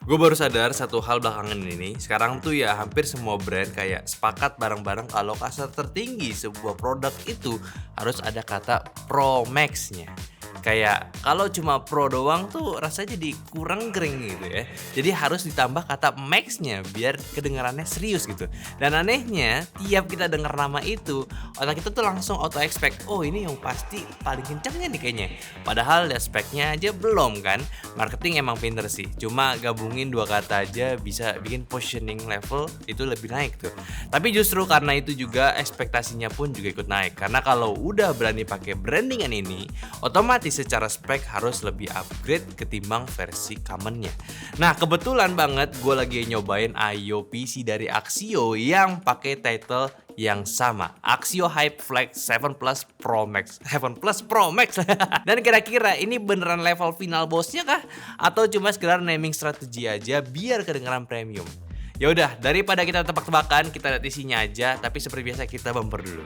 Gue baru sadar satu hal belakangan ini, sekarang tuh ya hampir semua brand kayak sepakat bareng-bareng kalau kasta tertinggi sebuah produk itu harus ada kata Pro Max-nya. Kayak kalau cuma Pro doang tuh rasanya jadi kurang keren gitu ya. Jadi harus ditambah kata Max-nya biar kedengarannya serius gitu. Dan anehnya, tiap kita dengar nama itu, otak kita tuh langsung auto expect, oh ini yang pasti paling kencengnya nih kayaknya. Padahal ya speknya aja belum kan. Marketing emang pinter sih, cuma gabungin dua kata aja bisa bikin positioning level itu lebih naik tuh. Tapi justru karena itu juga ekspektasinya pun juga ikut naik. Karena kalau udah berani pakai brandingan ini, otomatis secara spek harus lebih upgrade ketimbang versi commonnya. Nah kebetulan banget gue lagi nyobain IO PC dari Axio yang pakai title yang sama, Axio Hype Flex 7 Plus Pro Max 7 Plus Pro Max. Dan kira-kira ini beneran level final bossnya kah? Atau cuma sekedar naming strategi aja biar kedengeran premium? Ya udah, daripada kita tebak-tebakan, kita lihat isinya aja. Tapi seperti biasa kita bumper dulu.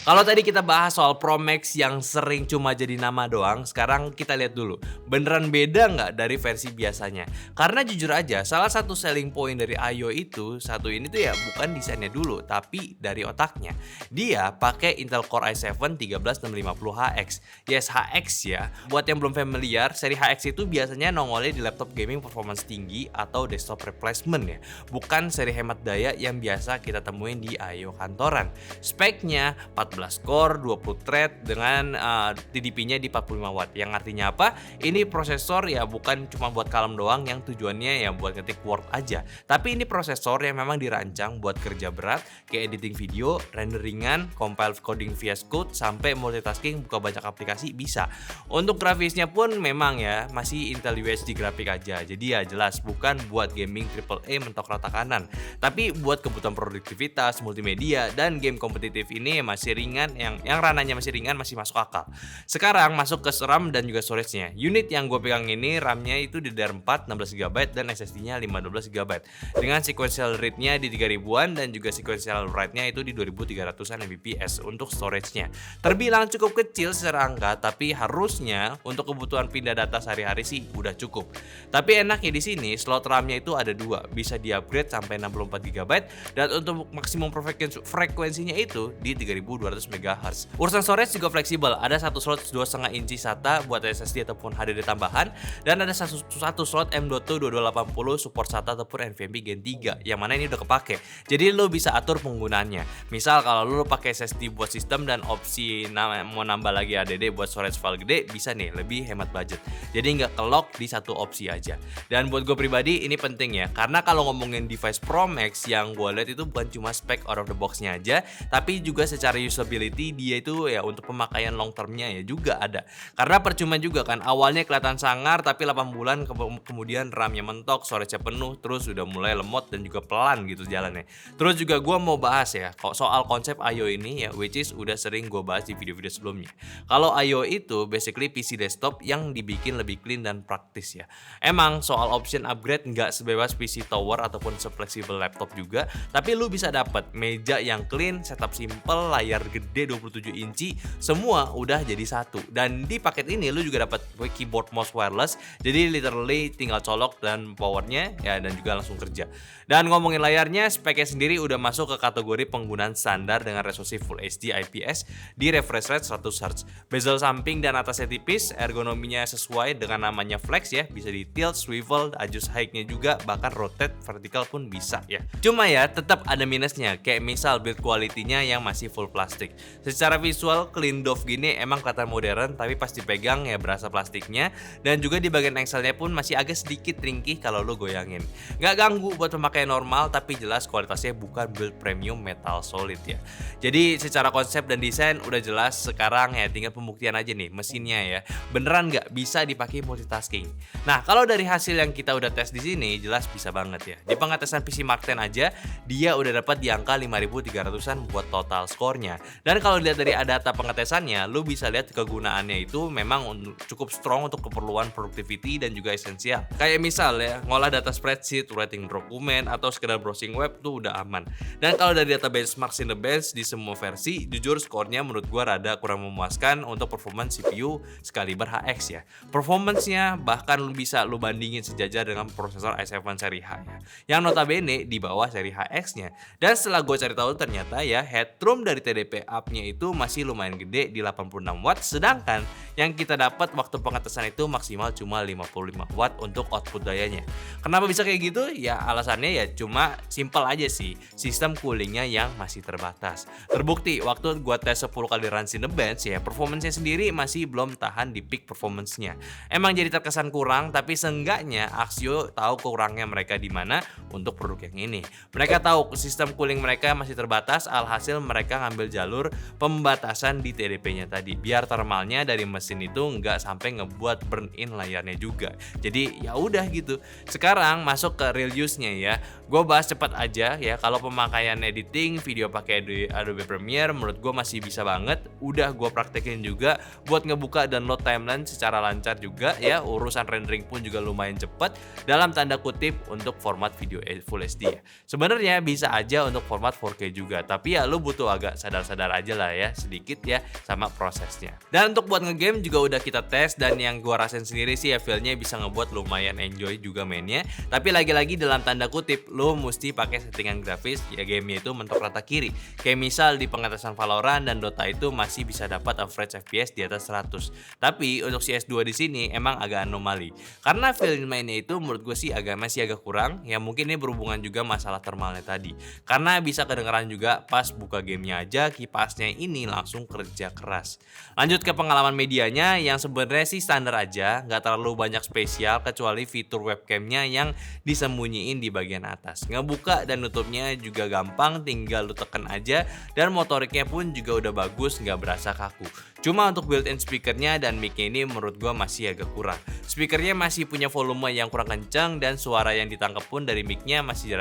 Kalau tadi kita bahas soal Pro Max yang sering cuma jadi nama doang, sekarang kita lihat dulu, beneran beda nggak dari versi biasanya? Karena jujur aja, salah satu selling point dari IO itu, satu ini tuh ya bukan desainnya dulu, tapi dari otaknya. Dia pakai Intel Core i7 13650HX. Yes, HX ya. Buat yang belum familiar, seri HX itu biasanya nongolnya di laptop gaming performance tinggi atau desktop replacement ya. Bukan seri hemat daya yang biasa kita temuin di IO kantoran. Speknya 14 core, 20 thread dengan TDP-nya di 45 watt. Yang artinya apa? Ini prosesor ya bukan cuma buat kalem doang yang tujuannya ya buat ngetik Word aja. Tapi ini prosesor yang memang dirancang buat kerja berat kayak editing video, renderingan, compile coding VS Code, sampai multitasking buka banyak aplikasi bisa. Untuk grafisnya pun memang ya masih Intel UHD grafik aja. Jadi ya jelas bukan buat gaming AAA mentok rata kanan. Tapi buat kebutuhan produktivitas, multimedia, dan game kompetitif ini masih ringan, yang ranahnya masih ringan, masih masuk akal. Sekarang masuk ke RAM dan juga storage-nya. Unit yang gue pegang ini RAM-nya itu DDR4 16GB dan SSD-nya 512GB. Dengan sequential read-nya di 3000-an dan juga sequential write-nya itu di 2300-an Mbps untuk storage-nya. Terbilang cukup kecil secara angka, tapi harusnya untuk kebutuhan pindah data sehari-hari sih udah cukup. Tapi enaknya di sini slot RAM-nya itu ada dua, bisa di-upgrade sampai 64GB dan untuk maksimum frekuensinya itu di 3200 MHz. Urusan storage juga fleksibel, ada satu slot 2,5 inci SATA buat SSD ataupun HDD tambahan, dan ada satu slot M.2 2280 support SATA ataupun NVMe Gen 3 yang mana ini udah kepake. Jadi lo bisa atur penggunaannya. Misal kalau lo pakai SSD buat sistem dan opsi mau nambah lagi HDD buat storage file gede, bisa nih lebih hemat budget. Jadi nggak ke-lock di satu opsi aja. Dan buat gue pribadi ini penting ya, karena kalau ngomongin device Pro Max yang gue lihat itu bukan cuma spek out of the box-nya aja, tapi juga secara usability dia itu ya untuk pemakaian long term-nya ya juga ada. Karena percuma juga kan awalnya kelihatan sangar tapi 8 bulan kemudian RAM-nya mentok, storage-nya penuh, terus udah mulai lemot dan juga pelan gitu jalannya. Terus juga gue mau bahas ya soal konsep IO ini ya, which is udah sering gue bahas di video-video sebelumnya. Kalau IO itu basically PC desktop yang dibikin lebih clean dan praktis ya. Emang soal option upgrade nggak sebebas PC tower ataupun se-fleksibel laptop juga, tapi lu bisa dapat meja yang clean, setup simple, layar gede 27 inci, semua udah jadi satu. Dan di paket ini lu juga dapat keyboard mouse wireless, jadi literally tinggal colok dan powernya ya dan juga langsung kerja. Dan ngomongin layarnya, speknya sendiri udah masuk ke kategori penggunaan standar dengan resolusi Full HD IPS di refresh rate 100Hz. Bezel samping dan atasnya tipis, ergonominya sesuai dengan namanya flex ya, bisa di tilt, swivel, adjust height-nya juga, bahkan rotate vertikal pun bisa ya. Cuma ya tetap ada minusnya, kayak misal build quality-nya yang masih full plastik. Secara visual clean dove gini emang kelihatan modern, tapi pas dipegang ya berasa plastiknya, dan juga di bagian axle-nya pun masih agak sedikit ringkih kalau lo goyangin. Nggak ganggu buat pemakaian normal, tapi jelas kualitasnya bukan build premium metal solid ya. Jadi secara konsep dan desain udah jelas, sekarang ya tinggal pembuktian aja nih mesinnya ya. Beneran nggak bisa dipakai multitasking. Nah kalau dari hasil yang kita udah tes di sini jelas bisa banget ya. Di pengetesan PC Mark 10 aja dia udah dapat di angka 5300-an buat total skornya. Dan kalau dilihat dari data pengetesannya, lu bisa lihat kegunaannya itu memang cukup strong untuk keperluan productivity dan juga esensial. Kayak misal ya, ngolah data spreadsheet, writing dokumen, atau sekedar browsing web tuh udah aman. Dan kalau dari data benchmark Cinebench di semua versi, jujur skornya menurut gua rada kurang memuaskan untuk performance CPU Excalibur HX ya. Performance-nya bahkan bisa lu bandingin sejajar dengan prosesor i7 seri H ya, yang notabene di bawah seri HX-nya. Dan setelah gue cari tahu ternyata ya headroom dari TDP up-nya itu masih lumayan gede di 86 watt, sedangkan yang kita dapat waktu pengetesan itu maksimal cuma 55 watt untuk output dayanya. Kenapa bisa kayak gitu? Ya alasannya ya cuma simple aja sih, sistem coolingnya yang masih terbatas. Terbukti waktu gue tes 10 kali run Cinebench ya, performance-nya sendiri masih belum tahan di peak performance-nya. Emang jadi terkesan kurang, tapi seenggaknya Axio tahu kurangnya mereka di mana untuk produk yang ini. Mereka tahu sistem cooling mereka masih terbatas, alhasil mereka ngambil jalur pembatasan di TDP-nya tadi, biar thermalnya dari mesin itu nggak sampai ngebuat burn in layarnya juga. Jadi ya udah gitu. Sekarang masuk ke real use-nya ya. Gue bahas cepat aja ya. Kalau pemakaian editing video pakai Adobe Premiere menurut gue masih bisa banget. Udah gue praktekin juga buat ngebuka dan load timeline secara lancar juga ya. Urusan rendering pun juga lumayan cepat dalam tanda kutip untuk format video Full HD ya. Sebenarnya bisa aja untuk format 4K juga, tapi ya lu butuh agak sadar-sadar aja lah ya sedikit ya sama prosesnya. Dan untuk buat ngegame juga udah kita tes, dan yang gua rasain sendiri sih ya feel-nya bisa ngebuat lumayan enjoy juga mainnya. Tapi lagi-lagi dalam tanda kutip lu mesti pakai settingan grafis ya, gamenya itu mentok rata kiri. Kayak misal di pengetesan Valorant dan Dota itu masih bisa dapat average FPS di atas 100. Tapi untuk CS2 di sini emang agak anomali. Karena feel mainnya itu menurut gue sih masih agak kurang. Ya mungkin ini berhubungan juga masalah thermalnya tadi. Karena bisa kedengeran juga pas buka gamenya aja kipasnya ini langsung kerja keras. Lanjut ke pengalaman medianya yang sebenarnya sih standar aja, nggak terlalu banyak spesial kecuali fitur webcamnya yang disembunyiin di bagian atas. Ngebuka dan nutupnya juga gampang, tinggal lu tekan aja, dan motoriknya pun juga udah bagus, nggak berasa kaku. Cuma untuk built-in speakernya dan mic-nya ini menurut gua masih agak kurang. Speakernya masih punya volume yang kurang kencang, dan suara yang ditangkap pun dari mic-nya masih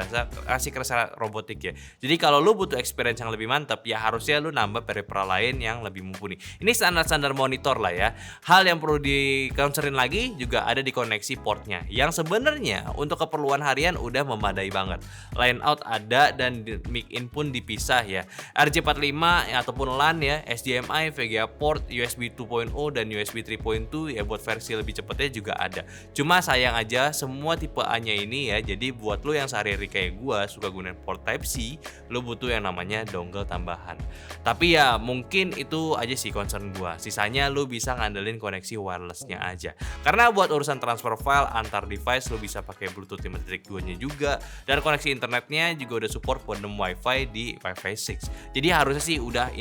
kerasa robotik ya. Jadi kalau lu butuh experience yang lebih mantap ya harusnya lu nambah peripheral lain yang lebih mumpuni. Ini standar-standar monitor lah ya. Hal yang perlu di-concern lagi juga ada di koneksi portnya, yang sebenarnya untuk keperluan harian udah memadai banget. Line out ada dan mic in pun dipisah ya. RJ45 ataupun LAN ya, HDMI, VGA port, USB 2.0 dan USB 3.2 ya buat versi lebih cepetnya juga ada. Cuma sayang aja semua tipe A-nya ini ya, jadi buat lo yang sehari-hari kayak gua suka gunain port Type-C, lo butuh yang namanya dongle tambahan. Tapi ya mungkin itu aja sih concern gua. Sisanya lo bisa ngandelin koneksi wirelessnya aja. Karena buat urusan transfer file antar device lo bisa pakai Bluetooth 5.2-nya juga, dan koneksi internetnya juga udah support modem Wi-Fi di Wi-Fi 6. Jadi harusnya sih udah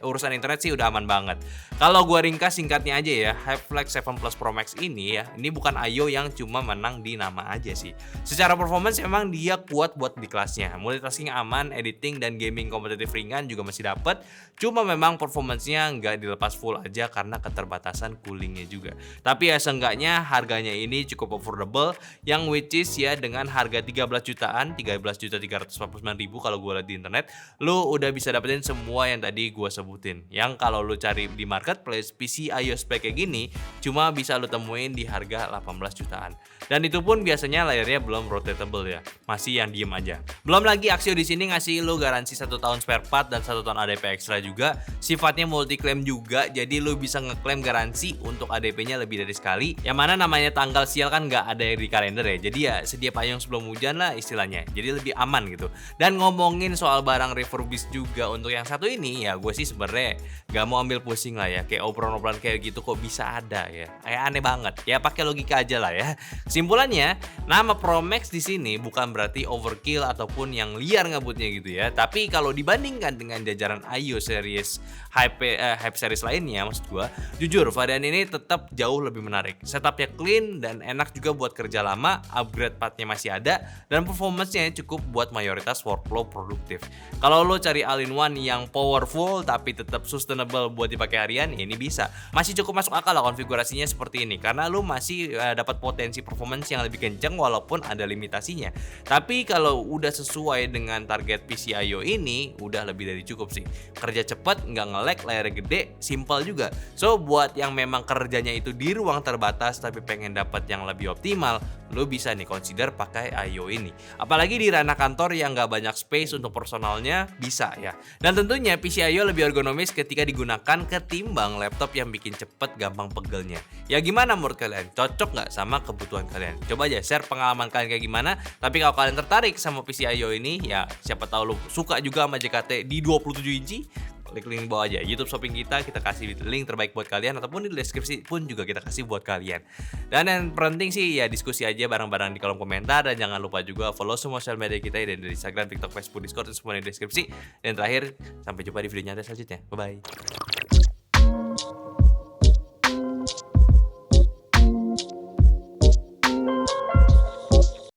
urusan internet sih udah aman banget. Kalau gua ringkas singkatnya aja ya, HyperFlex 7 Plus Pro Max ini ya, ini bukan IO yang cuma menang di nama aja sih. Secara performance emang dia kuat buat di kelasnya. Multitasking aman, editing dan gaming kompetitif ringan juga masih dapat. Cuma memang performance-nya nggak dilepas full aja karena keterbatasan coolingnya juga. Tapi ya seenggaknya harganya ini cukup affordable, yang which is ya dengan harga 13 jutaan, 13.349.000 kalau gue lihat di internet, lu udah bisa dapetin semua yang tadi gue sebutin. Yang kalau lu cari di marketplace PC iOS spek kayak gini cuma bisa lu temuin di harga 18 jutaan. Dan itu pun biasanya layarnya belum rotatable ya, masih yang diem aja. Belum lagi Axio di sini ngasih lu garansi 1 tahun spare part dan 1 tahun ADP extra juga. Sifatnya multi claim juga, jadi lu bisa ngeklaim garansi untuk ADP-nya lebih dari sekali. Yang mana namanya tanggal sial kan nggak ada di kalender ya, jadi ya sedia payung sebelum hujan lah istilahnya. Jadi lebih aman gitu. Dan ngomongin soal barang refurbished juga untuk yang satu ini ya, gue sih sebenarnya gak mau ambil pusing lah ya, kayak obrolan-obrolan kayak gitu kok bisa ada ya, kayak aneh banget ya, pakai logika aja lah ya. Kesimpulannya, nama Pro Max di sini bukan berarti overkill ataupun yang liar ngebutnya gitu ya, tapi kalau dibandingkan dengan jajaran IO series Hype series lainnya, maksud gua jujur varian ini tetap jauh lebih menarik. Setupnya clean dan enak juga buat kerja lama, upgrade partnya masih ada, dan performance-nya cukup buat mayoritas workflow produktif. Kalau lo cari all-in-one yang powerful tapi tetap sustainable buat dipakai harian, ya ini bisa. Masih cukup masuk akal lah konfigurasinya seperti ini karena lu masih dapat potensi performance yang lebih kenceng walaupun ada limitasinya. Tapi kalau udah sesuai dengan target PCIO ini, udah lebih dari cukup sih. Kerja cepet, nggak nge-lag, layarnya gede, simple juga. So buat yang memang kerjanya itu di ruang terbatas tapi pengen dapat yang lebih optimal, lu bisa nih consider pakai IO ini. Apalagi di ranah kantor yang nggak banyak space untuk personalnya, bisa ya. Dan tentunya PCIO lebih ergonomis ketika digunakan ketimbang laptop yang bikin cepet gampang pegelnya. Ya gimana menurut kalian? Cocok nggak sama kebutuhan kalian? Coba aja share pengalaman kalian kayak gimana. Tapi kalau kalian tertarik sama PCIO ini, ya siapa tahu lu suka juga sama JKT di 27 inci, klik link bawah aja YouTube shopping kita kasih link terbaik buat kalian, ataupun di deskripsi pun juga kita kasih buat kalian. Dan yang penting sih ya diskusi aja bareng-bareng di kolom komentar, dan jangan lupa juga follow semua sosial media kita dari Instagram, TikTok, Facebook, Discord, semua di deskripsi. Dan terakhir, sampai jumpa di video nyata selanjutnya. Bye bye.